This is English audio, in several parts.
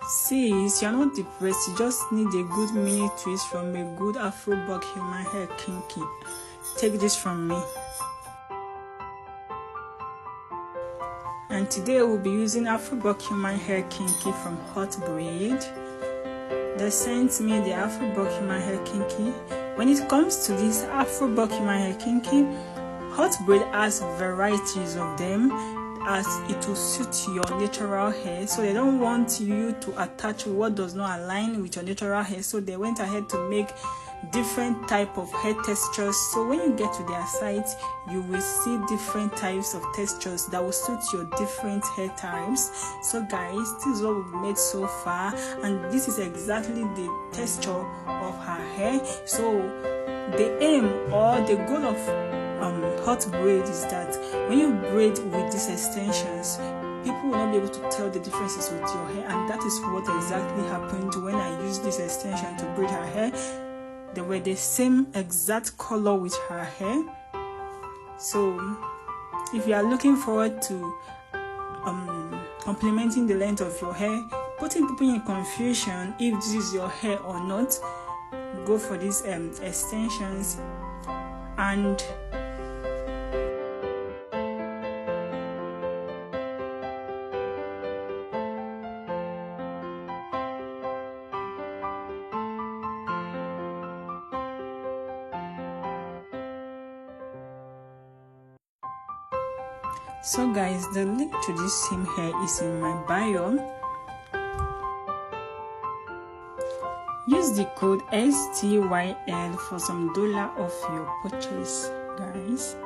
Sis, you're not depressed, you just need a good mini twist from a good Afro buck human hair kinky. Take this from me. And today we'll be using Afro buck human hair kinky from Hot Braid. They sent me the Afro buck human hair kinky. When it comes to this Afro buck human hair kinky, Hot Braid has varieties of them, as it will suit your natural hair. So they don't want you to attach what does not align with your natural hair, so they went ahead to make different type of hair textures. So when you get to their site, you will see different types of textures that will suit your different hair types. So guys, this is what we've made so far, and this is exactly the texture of her hair. So the aim or the goal of Hot Braid is that when you braid with these extensions, people will not be able to tell the differences with your hair, and that is what exactly happened when I used this extension to braid her hair. They were the same exact color with her hair. So if you are looking forward to complementing the length of your hair, putting people in confusion if this is your hair or not, go for these extensions. And so guys, the link to this same hair is in my bio. Use the code STYL for some dollar off your purchase, guys.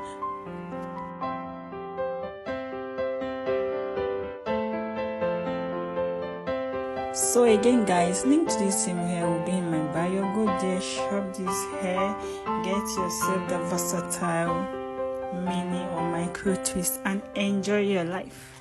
So again guys, link to this same hair will be in my bio. Go there, shop this hair, get yourself the versatile mini or micro twist and enjoy your life.